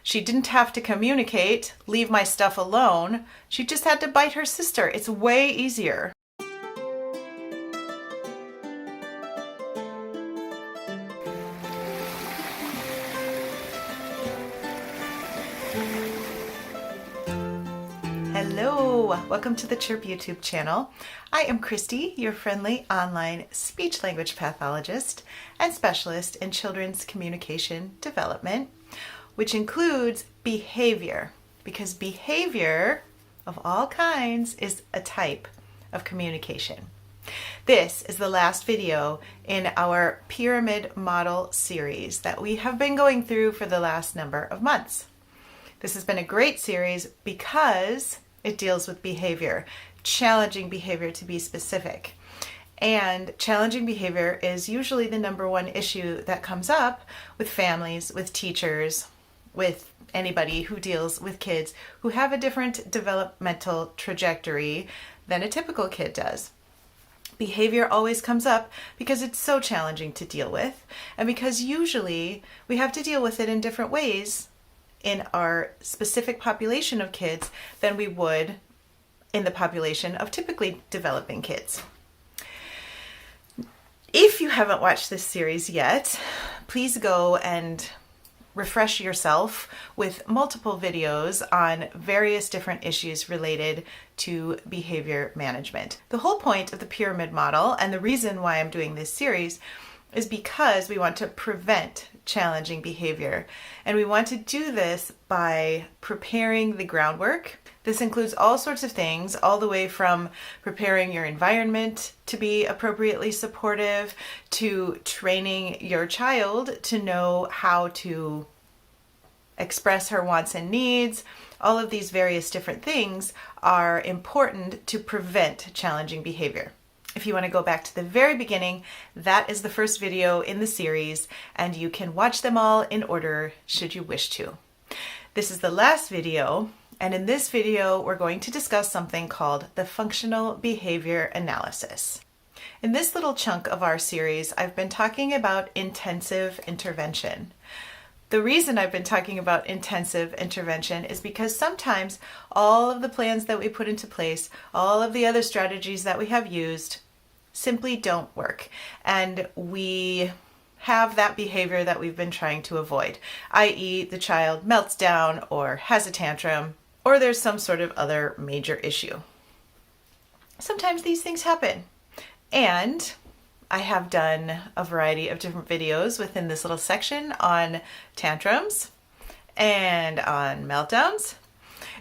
She didn't have to communicate, leave my stuff alone. She just had to bite her sister. It's way easier. Hello, welcome to the Chirp YouTube channel. I am Christy, your friendly online speech language pathologist and specialist in children's communication development, which includes behavior, because behavior of all kinds is a type of communication. This is the last video in our pyramid model series that we have been going through for the last number of months. This has been a great series because it deals with behavior, challenging behavior to be specific. And challenging behavior is usually the number one issue that comes up with families, with teachers, with anybody who deals with kids who have a different developmental trajectory than a typical kid does. Behavior always comes up because it's so challenging to deal with, and because usually we have to deal with it in different ways in our specific population of kids than we would in the population of typically developing kids. If you haven't watched this series yet, please go and refresh yourself with multiple videos on various different issues related to behavior management. The whole point of the pyramid model, and the reason why I'm doing this series, is because we want to prevent challenging behavior. And we want to do this by preparing the groundwork. This includes all sorts of things, all the way from preparing your environment to be appropriately supportive, to training your child to know how to express her wants and needs. All of these various different things are important to prevent challenging behavior. If you want to go back to the very beginning, that is the first video in the series, and you can watch them all in order should you wish to. This is the last video, and in this video we're going to discuss something called the functional behavior analysis. In this little chunk of our series, I've been talking about intensive intervention. The reason I've been talking about intensive intervention is because sometimes all of the plans that we put into place, all of the other strategies that we have used, simply don't work. And we have that behavior that we've been trying to avoid, i.e. the child melts down or has a tantrum, or there's some sort of other major issue. Sometimes these things happen. And I have done a variety of different videos within this little section on tantrums and on meltdowns.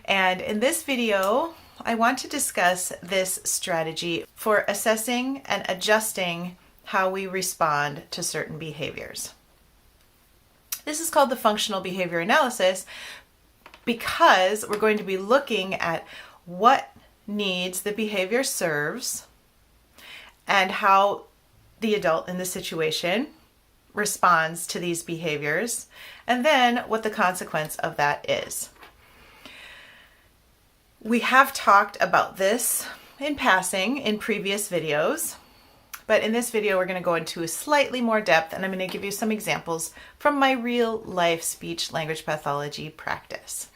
And in this video, I want to discuss this strategy for assessing and adjusting how we respond to certain behaviors. This is called the functional behavior analysis because we're going to be looking at what needs the behavior serves and how the adult in the situation responds to these behaviors, and then what the consequence of that is. We have talked about this in passing in previous videos, but in this video we're going to go into a slightly more depth, and I'm going to give you some examples from my real life speech language pathology practice.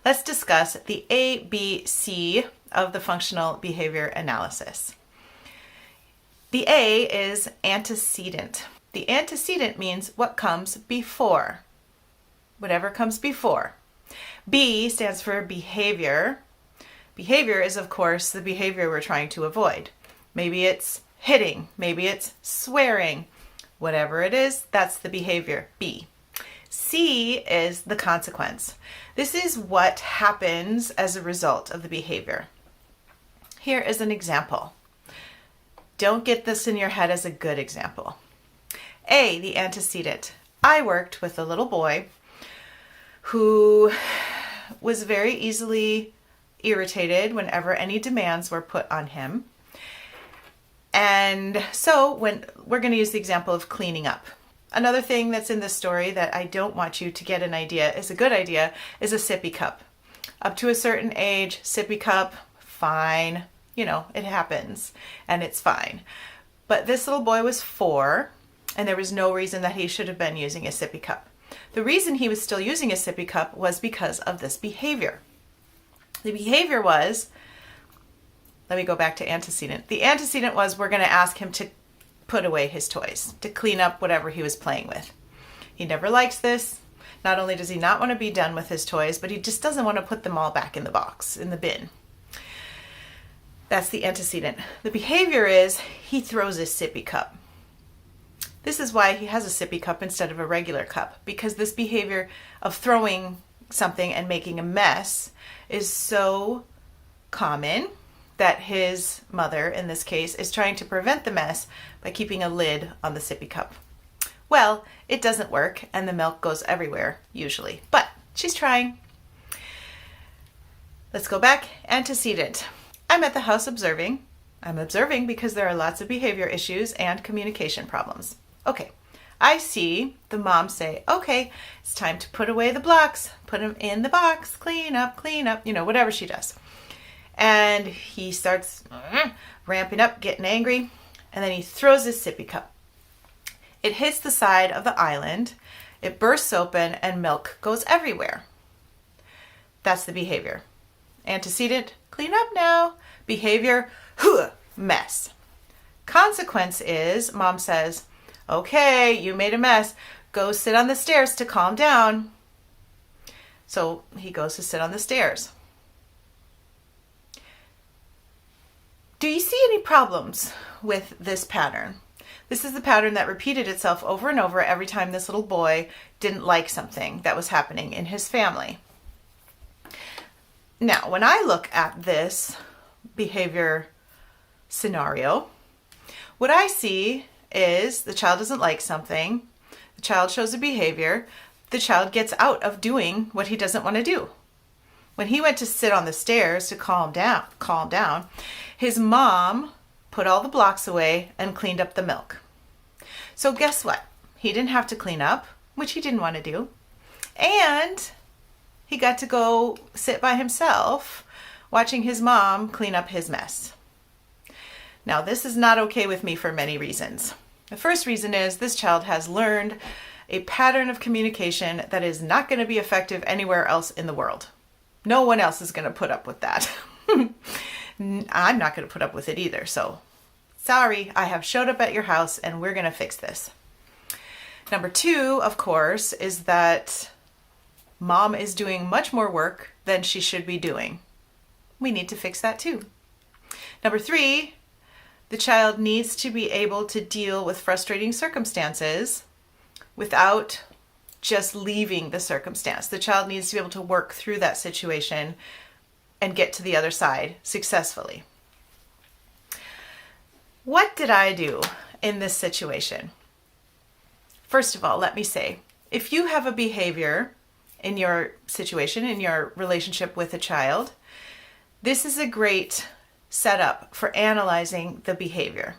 Let's discuss the ABC of the functional behavior analysis. The A is antecedent. The antecedent means what comes before, whatever comes before. B stands for behavior. Behavior is, of course, the behavior we're trying to avoid. Maybe it's hitting, maybe it's swearing. Whatever it is, that's the behavior, B. C is the consequence. This is what happens as a result of the behavior. Here is an example. Don't get this in your head as a good example. A, the antecedent. I worked with a little boy who was very easily irritated whenever any demands were put on him. And so when we're going to use the example of cleaning up. Another thing that's in this story that I don't want you to get an idea is a good idea is a sippy cup. Up to a certain age, sippy cup, fine. You know, it happens and it's fine. But this little boy was 4 and there was no reason that he should have been using a sippy cup. The reason he was still using a sippy cup was because of this behavior. The behavior was, let me go back to antecedent. The antecedent was we're going to ask him to put away his toys, to clean up whatever he was playing with. He never likes this. Not only does he not want to be done with his toys, but he just doesn't want to put them all back in the box, in the bin. That's the antecedent. The behavior is he throws his sippy cup. This is why he has a sippy cup instead of a regular cup, because this behavior of throwing something and making a mess is so common that his mother, in this case, is trying to prevent the mess by keeping a lid on the sippy cup. Well, it doesn't work and the milk goes everywhere, usually, but she's trying. Let's go back. Antecedent. I'm at the house observing. I'm observing because there are lots of behavior issues and communication problems. Okay, I see the mom say, okay, it's time to put away the blocks, put them in the box, clean up, whatever she does. And he starts ramping up, getting angry, and then he throws his sippy cup. It hits the side of the island, it bursts open, and milk goes everywhere. That's the behavior. Antecedent, clean up now. Behavior, mess. Consequence is, mom says, okay, you made a mess. Go sit on the stairs to calm down. So he goes to sit on the stairs. Do you see any problems with this pattern? This is the pattern that repeated itself over and over every time this little boy didn't like something that was happening in his family. Now, when I look at this behavior scenario, what I see is the child doesn't like something, the child shows a behavior, the child gets out of doing what he doesn't want to do. When he went to sit on the stairs to calm down, his mom put all the blocks away and cleaned up the milk. So guess what? He didn't have to clean up, which he didn't want to do. And he got to go sit by himself watching his mom clean up his mess. Now, this is not okay with me for many reasons. The first reason is this child has learned a pattern of communication that is not going to be effective anywhere else in the world. No one else is going to put up with that. I'm not going to put up with it either. So, sorry, I have showed up at your house and we're going to fix this. Number two, of course, is that mom is doing much more work than she should be doing. We need to fix that too. Number three, the child needs to be able to deal with frustrating circumstances without just leaving the circumstance. The child needs to be able to work through that situation and get to the other side successfully. What did I do in this situation? First of all, let me say, if you have a behavior in your situation, in your relationship with a child, this is a great setup for analyzing the behavior.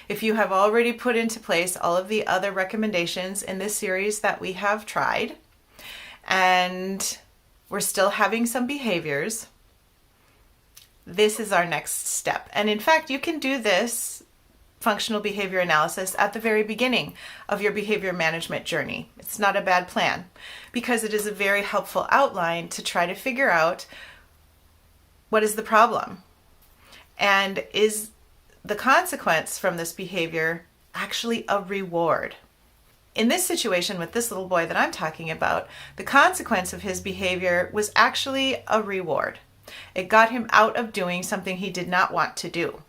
If you have already put into place all of the other recommendations in this series that we have tried, and we're still having some behaviors, this is our next step. And in fact, you can do this functional behavior analysis at the very beginning of your behavior management journey. It's not a bad plan because it is a very helpful outline to try to figure out what is the problem and is the consequence from this behavior actually a reward. In this situation with this little boy that I'm talking about, the consequence of his behavior was actually a reward. It got him out of doing something he did not want to do.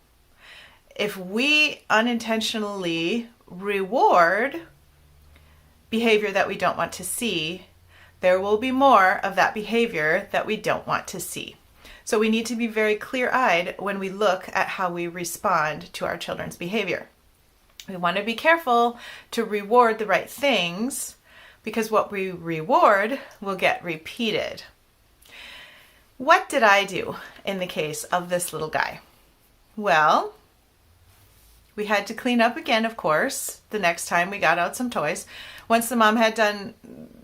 If we unintentionally reward behavior that we don't want to see, there will be more of that behavior that we don't want to see. So we need to be very clear-eyed when we look at how we respond to our children's behavior. We want to be careful to reward the right things because what we reward will get repeated. What did I do in the case of this little guy? Well, we had to clean up again, of course, the next time we got out some toys. Once the mom had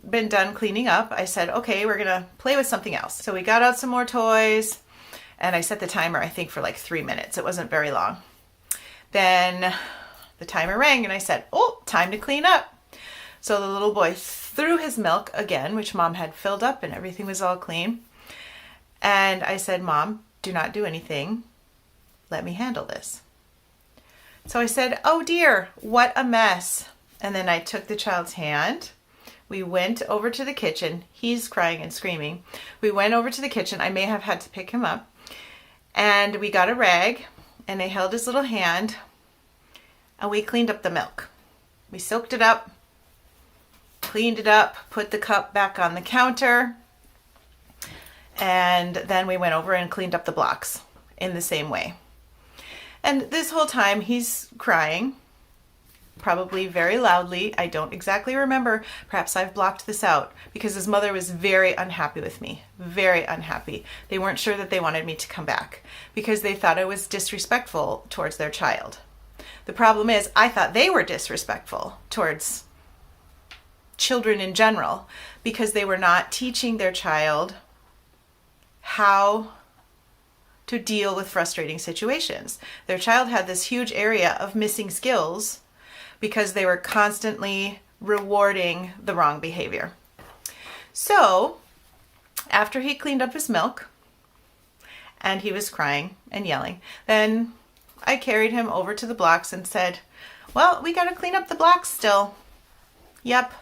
been done cleaning up, I said, okay, we're going to play with something else. So we got out some more toys, and I set the timer, I think, for like 3 minutes. It wasn't very long. Then the timer rang, and I said, oh, time to clean up. So the little boy threw his milk again, which Mom had filled up and everything was all clean. And I said, Mom, do not do anything. Let me handle this. So I said, oh dear, what a mess. And then I took the child's hand. We went over to the kitchen. He's crying and screaming. We went over to the kitchen. I may have had to pick him up. And we got a rag and I held his little hand and we cleaned up the milk. We soaked it up, cleaned it up, put the cup back on the counter, and then we went over and cleaned up the blocks in the same way. And this whole time he's crying, probably very loudly. I don't exactly remember. Perhaps I've blocked this out because his mother was very unhappy with me, very unhappy. They weren't sure that they wanted me to come back because they thought I was disrespectful towards their child. The problem is I thought they were disrespectful towards children in general because they were not teaching their child how to deal with frustrating situations. Their child had this huge area of missing skills because they were constantly rewarding the wrong behavior. So after he cleaned up his milk and he was crying and yelling, then I carried him over to the blocks and said, well, we got to clean up the blocks still. Yep,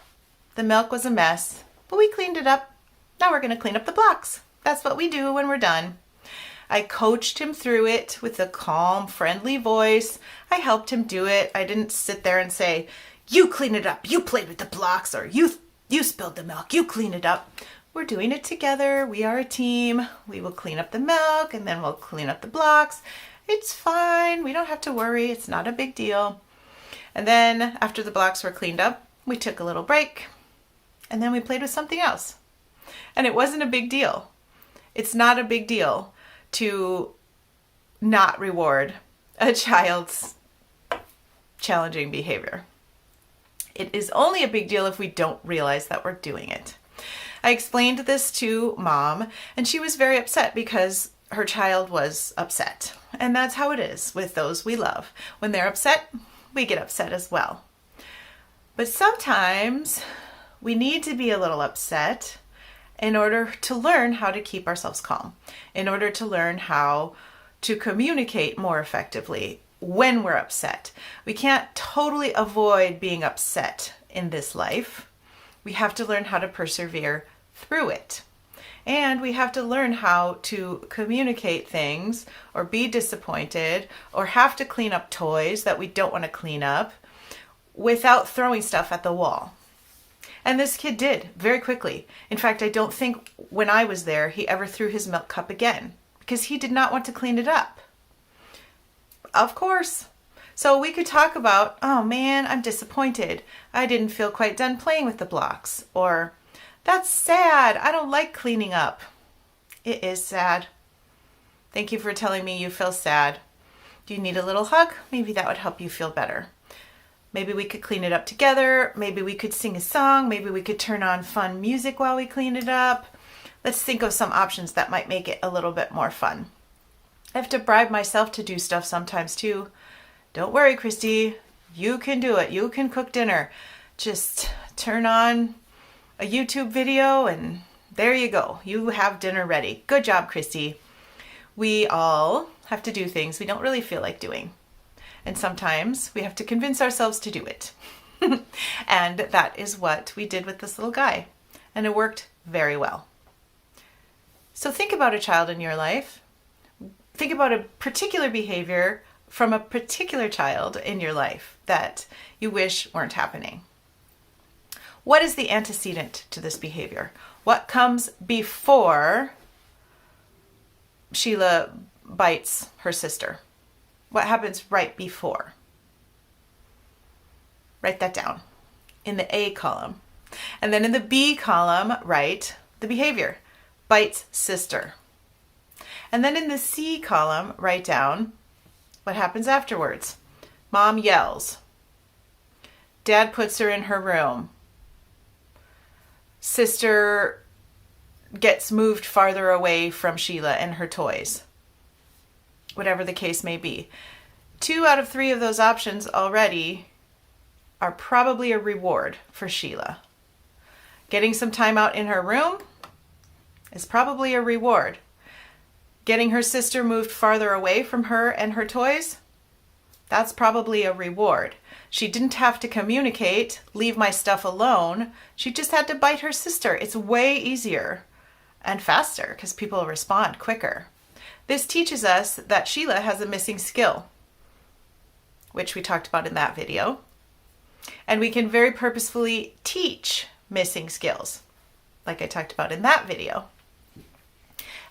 the milk was a mess, but we cleaned it up. Now we're going to clean up the blocks. That's what we do when we're done. I coached him through it with a calm, friendly voice. I helped him do it. I didn't sit there and say, you clean it up, you played with the blocks, or you spilled the milk, you clean it up. We're doing it together. We are a team. We will clean up the milk and then we'll clean up the blocks. It's fine. We don't have to worry. It's not a big deal. And then after the blocks were cleaned up, we took a little break and then we played with something else. And it wasn't a big deal. It's not a big deal to not reward a child's challenging behavior. It is only a big deal if we don't realize that we're doing it. I explained this to Mom, and she was very upset because her child was upset. And that's how it is with those we love. When they're upset, we get upset as well. But sometimes we need to be a little upset in order to learn how to keep ourselves calm, in order to learn how to communicate more effectively when we're upset. We can't totally avoid being upset in this life. We have to learn how to persevere through it. And we have to learn how to communicate things or be disappointed or have to clean up toys that we don't want to clean up without throwing stuff at the wall. And this kid did very quickly. In fact, I don't think when I was there, he ever threw his milk cup again because he did not want to clean it up. Of course. So we could talk about, oh man, I'm disappointed. I didn't feel quite done playing with the blocks. Or, that's sad. I don't like cleaning up. It is sad. Thank you for telling me you feel sad. Do you need a little hug? Maybe that would help you feel better. Maybe we could clean it up together. Maybe we could sing a song. Maybe we could turn on fun music while we clean it up. Let's think of some options that might make it a little bit more fun. I have to bribe myself to do stuff sometimes too. Don't worry, Christy. You can do it. You can cook dinner. Just turn on a YouTube video and there you go. You have dinner ready. Good job, Christy. We all have to do things we don't really feel like doing. And sometimes we have to convince ourselves to do it. And that is what we did with this little guy. And it worked very well. So think about a child in your life. Think about a particular behavior from a particular child in your life that you wish weren't happening. What is the antecedent to this behavior? What comes before Sheila bites her sister? What happens right before? Write that down in the A column. And then in the B column, write the behavior. Bites sister. And then in the C column, write down what happens afterwards. Mom yells. Dad puts her in her room. Sister gets moved farther away from Sheila and her toys. Whatever the case may be. 2 out of 3 of those options already are probably a reward for Sheila. Getting some time out in her room is probably a reward. Getting her sister moved farther away from her and her toys, that's probably a reward. She didn't have to communicate, leave my stuff alone. She just had to bite her sister. It's way easier and faster because people respond quicker. This teaches us that Sheila has a missing skill, which we talked about in that video. And we can very purposefully teach missing skills, like I talked about in that video.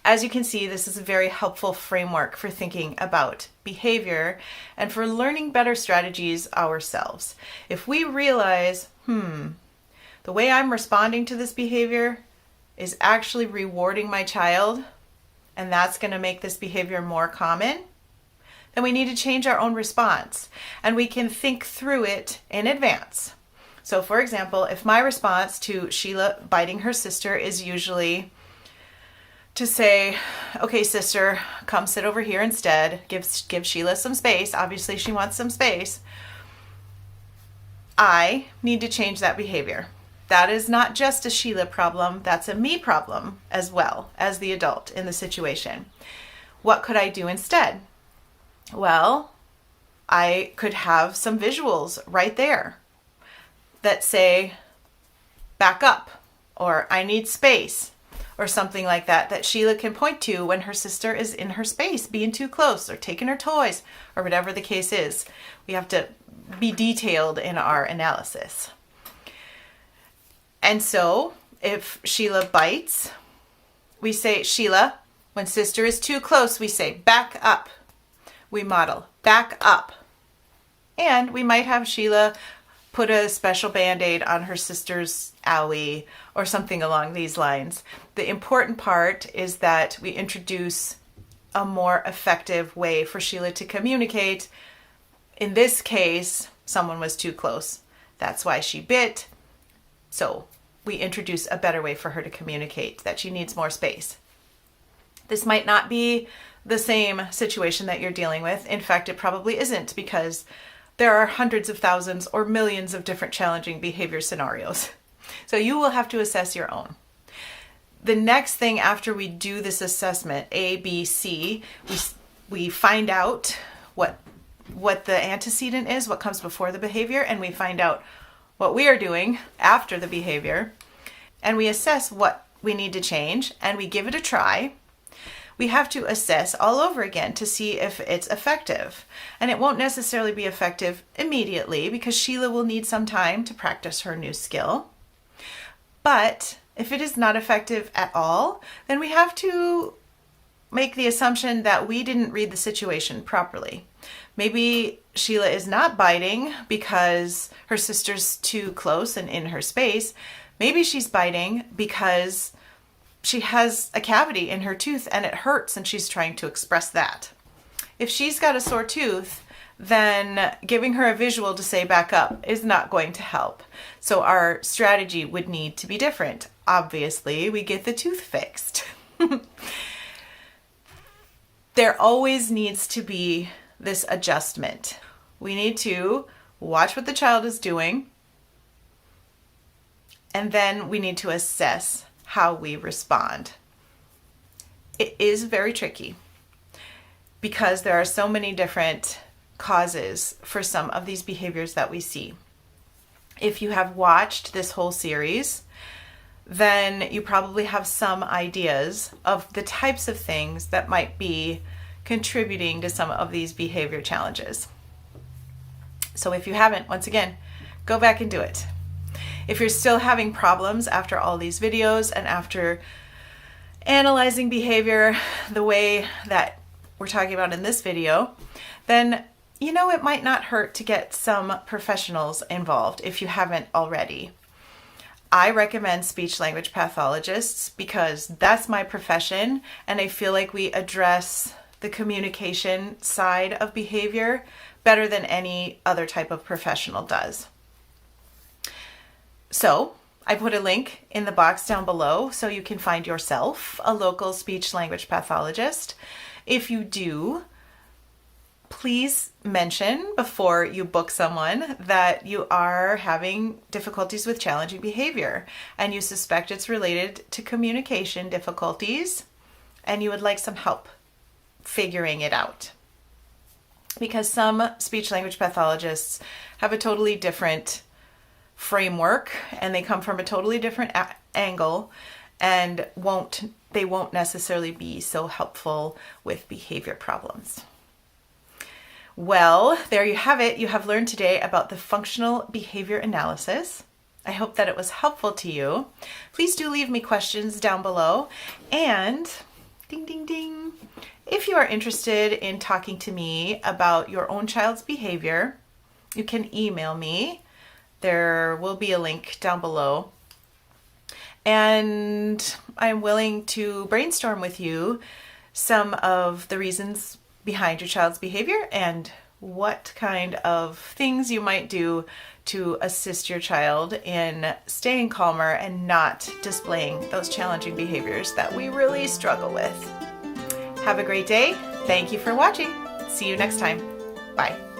As you can see, this is a very helpful framework for thinking about behavior and for learning better strategies ourselves. If we realize, the way I'm responding to this behavior is actually rewarding my child, and that's going to make this behavior more common, then we need to change our own response. And we can think through it in advance. So for example, if my response to Sheila biting her sister is usually to say, okay, sister, come sit over here instead. Give Sheila some space. Obviously, she wants some space. I need to change that behavior. That is not just a Sheila problem. That's a me problem as well as the adult in the situation. What could I do instead? Well, I could have some visuals right there that say, back up, or I need space, or something like that, that Sheila can point to when her sister is in her space, being too close, or taking her toys, or whatever the case is. We have to be detailed in our analysis. And so, if Sheila bites, we say, Sheila, when sister is too close, we say, back up. We model, back up. And we might have Sheila put a special Band-Aid on her sister's owie or something along these lines. The important part is that we introduce a more effective way for Sheila to communicate. In this case, someone was too close. That's why she bit. So we introduce a better way for her to communicate that she needs more space. This might not be the same situation that you're dealing with. In fact, it probably isn't, because there are hundreds of thousands or millions of different challenging behavior scenarios. So you will have to assess your own. The next thing after we do this assessment, A, B, C, we find out what the antecedent is, what comes before the behavior, and we find out what we are doing after the behavior, and we assess what we need to change, and we give it a try. We have to assess all over again to see if it's effective. And it won't necessarily be effective immediately because Sheila will need some time to practice her new skill. But if it is not effective at all, then we have to make the assumption that we didn't read the situation properly. Maybe Sheila is not biting because her sister's too close and in her space. Maybe she's biting because she has a cavity in her tooth and it hurts and she's trying to express that. If she's got a sore tooth, then giving her a visual to say back up is not going to help. So our strategy would need to be different. Obviously, we get the tooth fixed. There always needs to be this adjustment. We need to watch what the child is doing, and then we need to assess how we respond. It is very tricky because there are so many different causes for some of these behaviors that we see. If you have watched this whole series, then you probably have some ideas of the types of things that might be contributing to some of these behavior challenges. So if you haven't, once again, go back and do it. If you're still having problems after all these videos and after analyzing behavior the way that we're talking about in this video, then it might not hurt to get some professionals involved if you haven't already. I recommend speech language pathologists because that's my profession, and I feel like we address the communication side of behavior better than any other type of professional does. So I put a link in the box down below so you can find yourself a local speech language pathologist. If you do, Please mention before you book someone that you are having difficulties with challenging behavior and you suspect it's related to communication difficulties and you would like some help figuring it out. Because some speech language pathologists have a totally different framework and they come from a totally different angle and they won't necessarily be so helpful with behavior problems. Well, there you have it. You have learned today about the functional behavior analysis. I hope that it was helpful to you. Please do leave me questions down below. And ding, ding, ding. If you are interested in talking to me about your own child's behavior, you can email me. There will be a link down below. And I'm willing to brainstorm with you some of the reasons behind your child's behavior and what kind of things you might do to assist your child in staying calmer and not displaying those challenging behaviors that we really struggle with. Have a great day. Thank you for watching. See you next time. Bye.